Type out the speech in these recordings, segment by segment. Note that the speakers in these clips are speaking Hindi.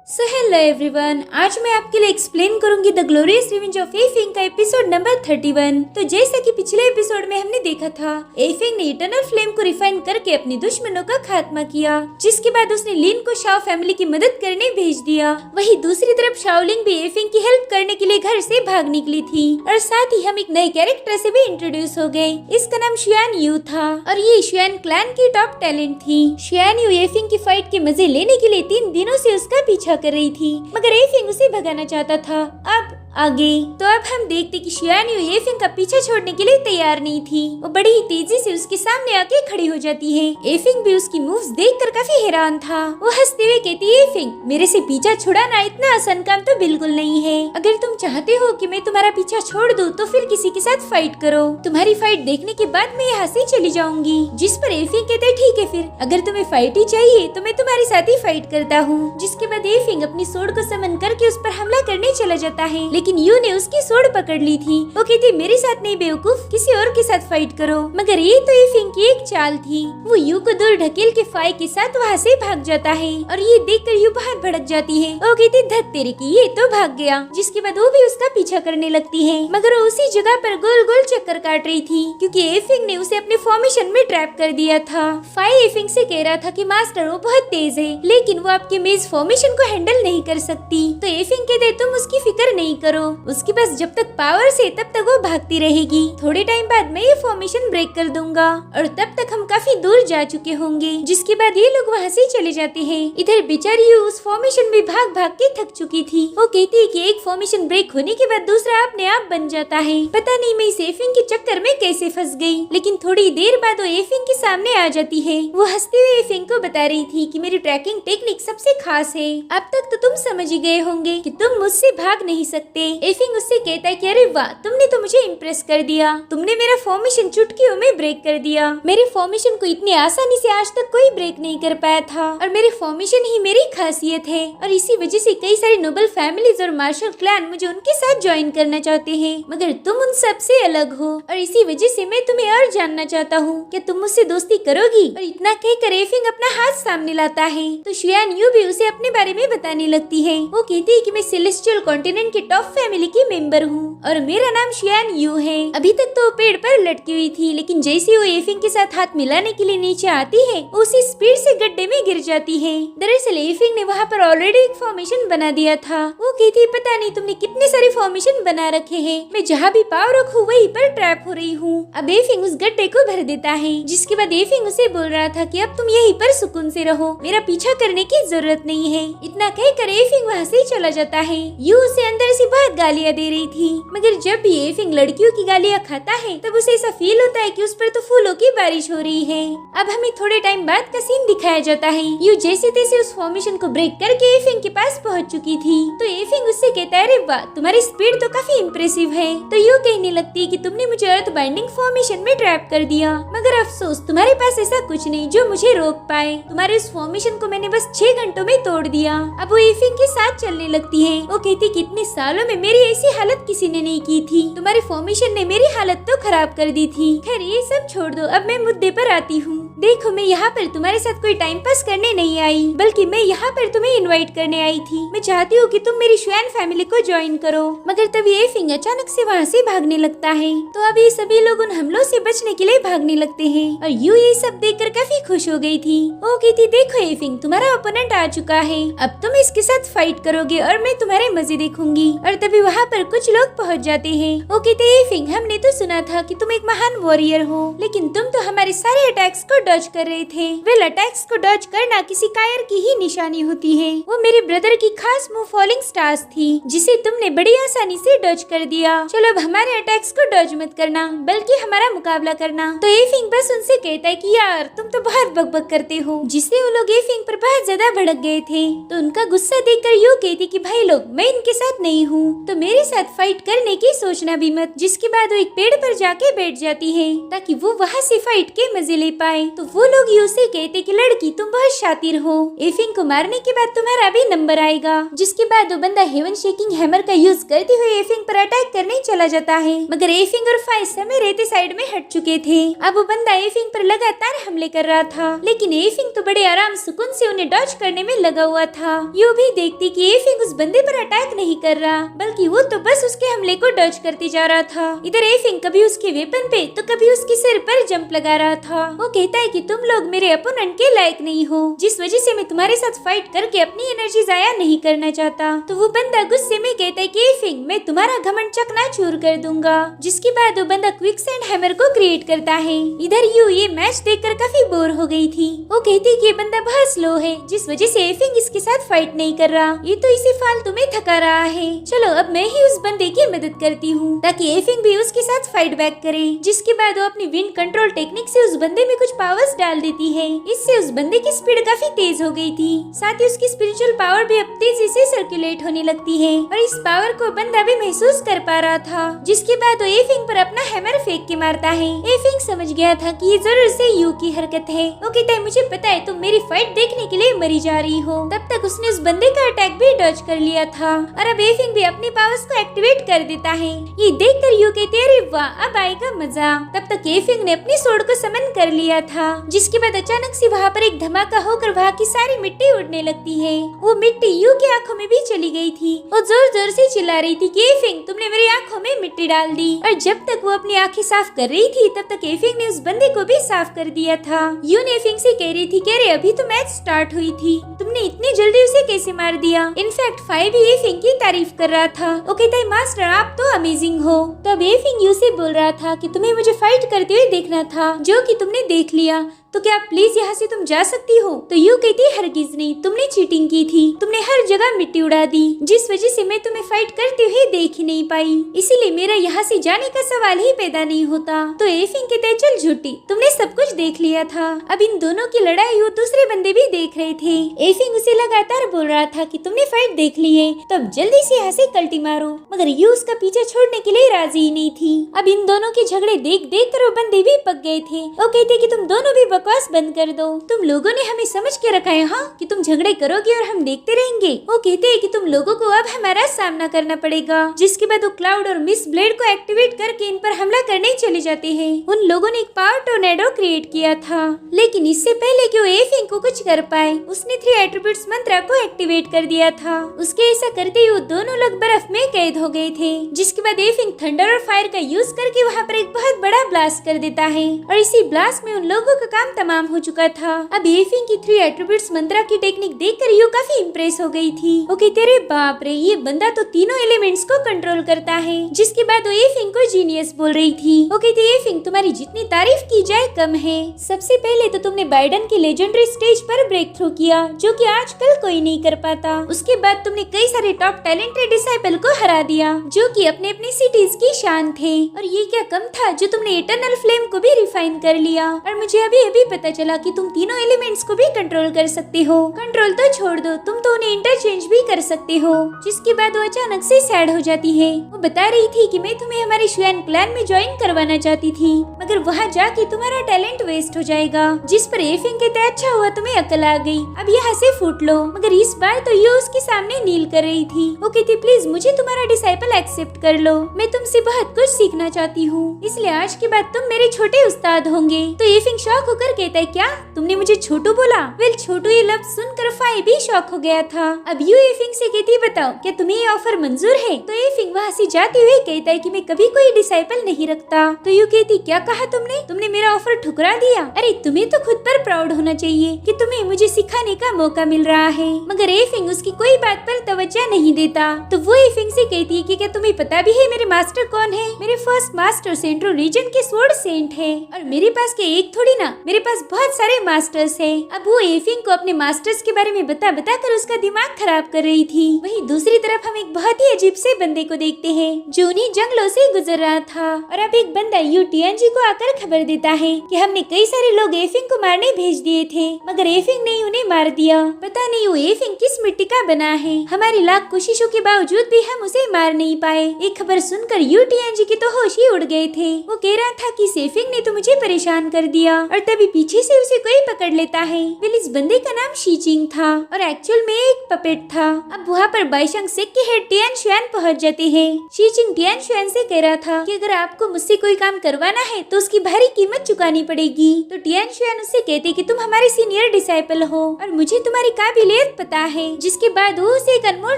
सो हेलो एवरीवन, आज मैं आपके लिए एक्सप्लेन करूंगी the glorious revenge of effing का एपिसोड नंबर 31। तो जैसा कि पिछले एपिसोड में हमने देखा था, एफिंग ने इटर्नल फ्लेम को रिफाइन करके अपने दुश्मनों का खात्मा किया, जिसके बाद उसने लिन को शाओ फैमिली की मदद करने भेज दिया। वहीं दूसरी तरफ शाओलिंग भी एफिंग की हेल्प करने के लिए घर से भाग निकली थी और साथ ही हम एक नए कैरेक्टर से भी इंट्रोड्यूस हो गए। इसका नाम शियान यू था और ये शियान क्लैन की टॉप टैलेंट थी। शियान यू एफिंग की फाइट के मजे लेने के लिए 3 दिनों से उसका पीछा कर रही थी, मगर एफिंग उसे भगाना चाहता था। अब आगे तो अब हम देखते कि शियान यू एफिंग का पीछा छोड़ने के लिए तैयार नहीं थी। वो बड़ी ही तेजी से उसके सामने आके खड़ी हो जाती है। एफिंग भी उसकी मूव्स देखकर काफी हैरान था। वो हंसते हुए कहती है, एफिंग मेरे से पीछा छुड़ाना इतना आसान काम तो बिल्कुल नहीं है। अगर तुम चाहते हो कि मैं तुम्हारा पीछा छोड़ दूं, तो फिर किसी के साथ फाइट करो। तुम्हारी फाइट देखने के बाद मैं यहाँ से चली जाऊंगी। जिस पर एफिंग कहते ठीक है, फिर अगर तुम्हें फाइट ही चाहिए तो मैं तुम्हारे साथ ही फाइट करता हूँ। जिसके बाद एफिंग अपनी सोर्ड को समन करके उस पर हमला करने चला जाता है, लेकिन यू ने उसकी सोर्ड पकड़ ली थी। वो कहती मेरे साथ नहीं बेवकूफ, किसी और के साथ फाइट करो। मगर ये तो एफिंग की एक चाल थी। वो यू को दूर ढकेल के फाई के साथ वहाँ से भाग जाता है और ये देखकर यू बाहर भड़क जाती है। वो कहती धत तेरे की, ये तो भाग गया। जिसके बाद वो भी उसका पीछा करने लगती है, मगर वो उसी जगह पर गोल गोल चक्कर काट रही थी, क्योंकि एफिंग ने उसे अपने फॉर्मेशन में ट्रैप कर दिया था। फाई एफिंग से कह रहा था कि मास्टर वो बहुत तेज है, लेकिन वो आपके मेज फॉर्मेशन को हैंडल नहीं कर सकती। तो एफिंग कहते तुम उसकी फिक्र नहीं करो, उसके पास जब तक पावर से तब तक वो भागती रहेगी। थोड़े टाइम बाद मैं ये फॉर्मेशन ब्रेक कर दूंगा और तब तक हम काफी दूर जा चुके होंगे। जिसके बाद ये लोग वहाँ से चले जाते हैं। इधर बेचारी उस फॉर्मेशन में भाग भाग के थक चुकी थी। वो कहती है कि एक फॉर्मेशन ब्रेक होने के बाद दूसरा अपने आप बन जाता है। पता नहीं मैं इस एफिंग के चक्कर में कैसे फंस गई। लेकिन थोड़ी देर बाद वो एफिंग के सामने आ जाती है। वो हंसते हुए एफिंग को बता रही थी कि मेरी ट्रैकिंग टेक्निक सबसे खास है। अब तक तो तुम समझ ही गए होंगे कि तुम मुझसे भाग नहीं सकते। एफिंग उससे कहता है कि अरे वाह, तुमने तो मुझे इम्प्रेस कर दिया। तुमने मेरा फॉर्मेशन चुटकियों में ब्रेक कर दिया। मेरे फॉर्मेशन को इतनी आसानी से आज तक कोई ब्रेक नहीं कर पाया था और मेरे फॉर्मेशन ही मेरी खासियत है। और इसी वजह से कई सारी नोबल फैमिलीज और मार्शल क्लैन मुझे उनके साथ ज्वाइन करना चाहते हैं, मगर तुम उन सब से अलग हो और इसी वजह से मैं तुम्हें और जानना चाहता हूँ कि तुम मुझसे दोस्ती करोगी। और इतना कहकर एफिंग अपना हाथ सामने लाता है तो शियान यू भी उसे अपने बारे में बताने लगती है। वो कहती है कि मैं सेलेस्टियल कॉन्टिनेंट की टॉप फैमिली की मेंबर हूँ और मेरा नाम शियान यू है। अभी तक तो वो पेड़ पर लटकी हुई थी, लेकिन जैसे वो एफिंग के साथ हाथ मिलाने के लिए नीचे आती है, उसी स्पीड से गड्ढे में गिर जाती है। दरअसल एफिंग ने वहाँ पर ऑलरेडी एक फॉर्मेशन बना दिया था। वो कहती पता नहीं तुमने कितने सारे फॉर्मेशन बना रखे हैं, मैं जहाँ भी पाँव रखूँ वहीं पर ट्रैप हो रही हूँ। अब एफिंग उस गड्ढे को भर देता है। जिसके बाद एफिंग उसे बोल रहा था कि अब तुम यहीं पर सुकून से रहो, मेरा पीछा करने की जरूरत नहीं है। इतना कहकर एफिंग वहाँ से चला जाता है। यू उसे अंदर से बहुत गालियाँ दे रही थी, मगर जब भी एफिंग लड़कियों की गालियाँ खाता है तब उसे ऐसा फील होता है कि उस पर तो फूलों की बारिश हो रही है। अब हमें थोड़े टाइम बाद का सीन दिखाया जाता है। यू जैसे तैसे उस फॉर्मेशन को ब्रेक करके एफिंग के पास पहुंच चुकी थी। तो एफिंग उससे कहता है अरे वाह, तुम्हारी स्पीड तो काफी इम्प्रेसिव है। तो यू कहने लगती है कि तुमने मुझे अर्थ बाइंडिंग फॉर्मेशन में ट्रैप कर दिया, मगर अफसोस तुम्हारे पास ऐसा कुछ नहीं जो मुझे रोक पाए। तुम्हारे उस फॉर्मेशन को मैंने बस 6 घंटों में तोड़ दिया। अब वो एफिंग के साथ चलने लगती है। वो कहती कि इतने सालों में मेरी ऐसी हालत किसी ने नहीं की थी, तुम्हारे फॉर्मेशन ने मेरी हालत तो खराब कर दी थी। खैर ये सब छोड़ दो, अब मैं मुद्दे पर आती हूँ। देखो, मैं यहाँ पर तुम्हारे साथ कोई टाइम पास करने नहीं आई, बल्कि मैं यहाँ पर तुम्हें इनवाइट करने आई थी। मैं चाहती हूँ कि तुम मेरी शियान फैमिली को ज्वाइन करो। मगर तभी एफिंग अचानक से वहाँ से भागने लगता है। तो अब ये सभी लोग उन हमलों से बचने के लिए भागने लगते हैं और यू ये सब देखकर काफी खुश हो गई थी। वो कहती देखो एफिंग, तुम्हारा ओपोनेंट आ चुका है, अब तुम इसके साथ फाइट करोगे और मैं तुम्हारे मजे देखूंगी। और तभी वहाँ पर कुछ लोग पहुँच जाते हैं। वो कहते एफिंग, हमने तो सुना था कि तुम एक महान वॉरियर हो, लेकिन तुम तो हमारे सारे अटैक्स को डॉज कर रहे थे। वेल, अटैक्स को डॉज करना किसी कायर की ही निशानी होती है। वो मेरे ब्रदर की खास मूव फॉलिंग स्टार्स थी, जिसे तुमने बड़ी आसानी से डॉज कर दिया। चलो अब हमारे अटैक्स को डॉज मत करना, बल्कि हमारा मुकाबला करना। तो एफिंग बस उनसे कहता है कि यार तुम तो बहुत बकबक करते हो, जिससे वो लोग एफिंग पर बहुत ज्यादा भड़क गए थे। तो उनका गुस्सा देखकर यू कहती कि भाई लोग, मैं इनके साथ नहीं हूँ, तो मेरे साथ फाइट करने की सोचना भी मत। जिसके बाद वो एक पेड़ पर जाके बैठ जाती है ताकि वो वहाँ से फाइट के मजे ले पाए। तो वो लोग यू से कहते कि लड़की तुम बहुत शातिर हो, एफिंग को मारने के बाद तुम्हारा भी नंबर आएगा। जिसके बाद वो बंदा हेवन शेकिंग हैमर का यूज करते हुए एफिंग पर अटैक करने चला जाता है, मगर एफिंग और फाइज समय रहते साइड में हट चुके थे। अब वो बंदा एफिंग पर लगातार हमले कर रहा था, लेकिन एफिंग तो बड़े आराम सुकून से उन्हें डॉज करने में लगा हुआ था। यू भी देखती कि एफिंग उस बंदे पर अटैक नहीं कर रहा, बल्कि वो तो बस उसके हमले को डॉज करते जा रहा था। इधर एफिंग कभी उसके वेपन पे तो कभी उसके सिर पर जंप लगा रहा था। वो कहता है कि तुम लोग मेरे अपोनेंट के लायक नहीं हो, जिस वजह से मैं तुम्हारे साथ फाइट करके अपनी एनर्जी जाया नहीं करना चाहता। तो वो बंदा गुस्से में कहता है कि एफिंग मैं तुम्हारा घमंड चकनाचूर कर दूंगा। जिसके बाद वो बंदा क्विकसैंड हैमर को क्रिएट करता है। इधर यू ये मैच देखकर काफी बोर हो गई थी। वो कहती कि ये बंदा बहुत स्लो है, जिस वजह से एफिंग इसके साथ फाइट नहीं कर रहा, ये तो इसे फालतू में थका रहा है। चलो अब मैं ही उस बंदे की मदद करती हूँ ताकि एफिंग भी उसके साथ फाइट बैक करे। जिसके बाद वो अपनी विंड कंट्रोल टेक्निक से उस बंदे में कुछ पावर्स डाल देती है। इससे उस बंदे की स्पीड काफी तेज हो गई थी, साथ ही उसकी स्पिरिचुअल पावर भी अब तेजी से सर्कुलेट होने लगती है और इस पावर को बंदा भी महसूस कर पा रहा था। जिसके बाद वो एफिंग पर अपना हैमर फेंक के मारता है। एफिंग समझ गया था कि ये जरूर से यू की हरकत है। वो कहता है मुझे पता है तुम मेरी फाइट देखने के लिए मरी जा रही हो। तब तक उसने उस बंदे का अटैक भी डॉज कर लिया था और अब एफिंग भी अपने पावर्स को एक्टिवेट कर देता है। ये देखकर यू कहते अरे वाह अब आएगा मजा। तब तक एफिंग ने अपनी सोड को समन कर लिया था। जिसके बाद अचानक से वहाँ पर एक धमाका होकर वहाँ की सारी मिट्टी उड़ने लगती है। वो मिट्टी यू की आंखों में भी चली गई थी। वो जोर जोर से चिल्ला रही थी कि एफिंग तुमने मेरी आंखों में मिट्टी डाल दी। और जब तक वो अपनी आंखें साफ कर रही थी तब तक एफिंग ने उस बंदे को भी साफ कर दिया था। यू ने एफिंग से कह रही थी कि अरे अभी तो मैच स्टार्ट हुई थी, तुमने इतनी जल्दी उसे कैसे मार दिया। इनफैक्ट फाइव भी एफिंग की तारीफ कर रहा था। वो कहता है मास्टर आप तो अमेजिंग हो। तब एफिंग यू से बोल रहा था कि तुम्हें मुझे फाइट करते हुए देखना था, जो कि तुमने देख लिया, तो क्या प्लीज यहाँ से तुम जा सकती हो। तो यू कहती हरगिज नहीं, तुमने चीटिंग की थी, तुमने हर जगह मिट्टी उड़ा दी, जिस वजह से मैं तुम्हें फाइट करते हुए देख ही नहीं पाई, इसीलिए मेरा यहाँ से जाने का सवाल ही पैदा नहीं होता। तो एफिंग कहते चल झूठी, तुमने सब कुछ देख लिया था। अब इन दोनों की लड़ाई वो दूसरे बंदे भी देख रहे थे। एफिंग उसे लगातार बोल रहा था कि तुमने फाइट देख ली है, तब जल्दी से यहाँ से कल्टी मारो, मगर यू उसका पीछा छोड़ने के लिए राजी ही नहीं थी। अब इन दोनों के झगड़े देख देख कर वो बंदे भी पक गए थे। वो कहते कि तुम दोनों भी बकवास बंद कर दो, तुम लोगों ने हमें समझ के रखा है हाँ कि तुम झगड़े करोगे और हम देखते रहेंगे। वो कहते हैं कि तुम लोगों को अब हमारा सामना करना पड़ेगा। जिसके बाद वो क्लाउड और मिस ब्लेड को एक्टिवेट करके इन पर हमला करने चले जाते हैं। उन लोगों ने एक पावर टोर्नेडो क्रिएट किया था, लेकिन इससे पहले कि वो एफिंग को कुछ कर पाए उसने 3 एट्रीब्यूट्स मंत्र को एक्टिवेट कर दिया था। उसके ऐसा करते ही वो दोनों लोग बर्फ में कैद हो गए थे। जिसके बाद एफिंग थंडर और फायर का यूज करके वहाँ पर एक बहुत बड़ा ब्लास्ट कर देता है और इसी ब्लास्ट में उन लोगों का काम तमाम हो चुका था। अब एफिंग की 3 एट्रीब्यूट्स मंत्रा की टेक्निक देखकर यू काफी इम्प्रेस हो गई थी। वो कहते रे बाप रे ये बंदा तो तीनों एलिमेंट्स को कंट्रोल करता है। जिसके बाद वो एफिंग को जीनियस बोल रही थी। वो कहती एफिंग तुम्हारी जितनी तारीफ की जाए कम है। सबसे पहले तो तुमने बाइडन की लेजेंडरी स्टेज पर ब्रेक थ्रू किया, जो कि आजकल कोई नहीं कर पाता। उसके बाद तुमने कई सारे टॉप टैलेंटेड डिसाइपल को हरा दिया, जो कि अपने अपनी सिटीज की शान थे। और ये क्या कम था जो तुमने इटर्नल फ्लेम को भी रिफाइन कर लिया। और मुझे अभी अभी पता चला कि तुम तीनों एलिमेंट्स को भी कंट्रोल कर सकते हो। कंट्रोल तो छोड़ दो, तुम तो उन्हें इंटरचेंज भी कर सकते हो। जिसके बाद वो अचानक से सैड हो जाती है। वो बता रही थी कि मैं तुम्हें हमारे शुआन क्लैन में ज्वाइन करवाना चाहती थी, मगर वहाँ जाके तुम्हारा टैलेंट वेस्ट हो जाएगा। जिस पर एफिंग कहते अच्छा हुआ तुम्हें अकल आ गई, अब यहाँ से फूट लो। मगर इस बार तो ये उसके सामने नील कर रही थी। वो कहती प्लीज मुझे तुम्हारा डिसाइपल एक्सेप्ट कर लो, मैं तुमसे बहुत कुछ सीखना चाहती हूँ, इसलिए आज के बाद तुम मेरे छोटे उस्ताद होंगे। तो एफिंग शॉक होकर कहता है क्या तुमने मुझे छोटू बोला। वेल छोटू ये लफ्ज सुनकर फाई भी शॉक हो गया था। अब यू एफिंग से कहती बताओ क्या तुम्हें ये ऑफर मंजूर है। तो एफिंग वहाँ से जाते हुए कहता है कि मैं कभी कोई डिसाइपल नहीं रखता। तो यू कहती क्या कहा तुमने मेरा ऑफर ठुकरा दिया। अरे तुम्हें तो खुद पर प्राउड होना चाहिए कि तुम्हें मुझे सिखाने का मौका मिल रहा है। मगर एफिंग उसकी कोई बात पर तवज्जो नहीं देता। तो वो एफिंग से कहती है कि क्या तुम्हें पता भी है मेरे मास्टर कौन है। मेरे फर्स्ट मास्टर सेंट्रो रीजन के स्वॉर्ड सेंट है, और मेरे पास के एक थोड़ी ना, मेरे पास बहुत सारे मास्टर्स है। अब वो एफिंग को अपने मास्टर्स के बारे में बता कर उसका दिमाग खराब कर रही थी। वहीं दूसरी तरफ हम एक बहुत ही अजीब से बंदे को देखते हैं जो उन्हीं जंगलों से गुजर रहा था। और अब एक बंदा यू टियानजी को आकर खबर देता है कि हमने कई सारे लोग एफिंग को मारने भेज दिए थे, मगर एफिंग ने उन्हें मार दिया। पता नहीं वो एफिंग किस मिट्टी का बना है, हमारी लाख कोशिशों के बावजूद भी हम उसे मार नहीं पाए। एक खबर सुनकर यू टियानजी के तो होश ही उड़ गए थे। वो कह रहा था कि एफिंग ने तो मुझे परेशान कर दिया। और तभी पीछे से उसे कोई पकड़ लेता है। वेल इस बंदे का नाम शीचिंग था और एक्चुअल में एक पपेट था। अब वहाँ पर बाईशंग सेक के हेड टियान शुआन पहुँच जाते हैं। शीचिंग टियान शुआन से कह रहा था कि अगर आपको मुझसे कोई काम करवाना है तो उसकी भारी कीमत चुकानी पड़ेगी। तो टियान शुआन उससे कहते कि तुम हमारे सीनियर डिसाइपल हो और मुझे तुम्हारी काबिलियत पता है। जिसके बाद वो उसे एक अनमोल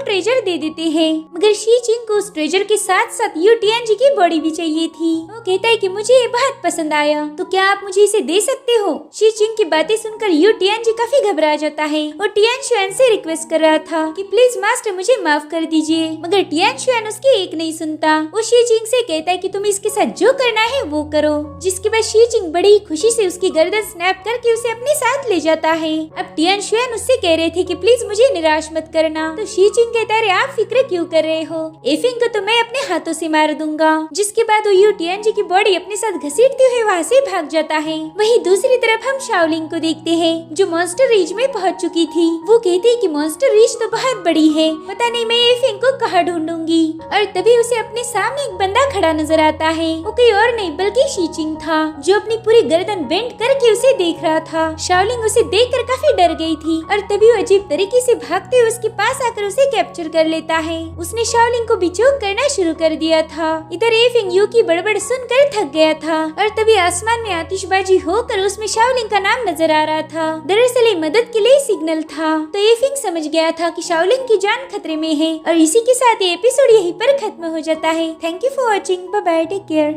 ट्रेजर दे देते हैं। मगर शीचिंग को उस ट्रेजर के साथ साथ यू टियान जी की बॉडी भी चाहिए थी। वो कहता है कि मुझे ये बहुत पसंद आया, तो क्या आप मुझे इसे दे सकते हो। शीचिंग की बातें सुनकर यू टियान जी काफी घबरा जाता है। वो टियान शुआन से रिक्वेस्ट कर रहा था कि प्लीज मास्टर मुझे माफ कर दीजिए, मगर टियान शुआन उसकी एक नहीं सुनता। वो शीचिंग से कहता है कि तुम इसके साथ जो करना है वो करो। जिसके बाद शीचिंग बड़ी खुशी से उसकी गर्दन स्नैप करके उसे अपने साथ ले जाता है। अब टियान शुआन उससे कह रहे थे कि प्लीज मुझे निराश मत करना। तो शीचिंग कहता है आप फिक्र क्यों कर रहे हो, एफिंग को तो मैं अपने हाथों से मार दूंगा। जिसके बाद वो यू टियान जी की बॉडी अपने साथ घसीटते हुए वहाँ से भाग जाता है। वहीं दूसरी तरफ हम शाओलिंग को देखते हैं जो मॉन्स्टर रीच में पहुँच चुकी थी। वो कहती है कि मॉन्स्टर रीच तो बहुत बड़ी है, पता नहीं मैं एफिंग को कहाँ ढूंढूंगी। और तभी उसे अपने सामने एक बंदा खड़ा नजर आता है। वो कोई और नहीं बल्कि शीचिंग था जो अपनी पूरी गर्दन बेंड करके उसे देख रहा था। शाओलिंग उसे देखकर काफी डर गई थी और तभी वो अजीब तरीके से भागते हुए उसके पास आकर उसे कैप्चर कर लेता है। उसने शाओलिंग को बिचौक करना शुरू कर दिया था। इधर एफिंग यू की बड़बड़ सुनकर थक गया था और तभी आसमान में आतिशबाजी होकर उसमें शाओलिंग का नाम नजर आ रहा था। दरअसल ये मदद के लिए सिग्नल था। तो एफिंग समझ गया था कि शाओलिंग की जान खतरे में है। और इसी के साथ ये एपिसोड यहीं पर खत्म हो जाता है। Thank you for watching, bye bye, take care.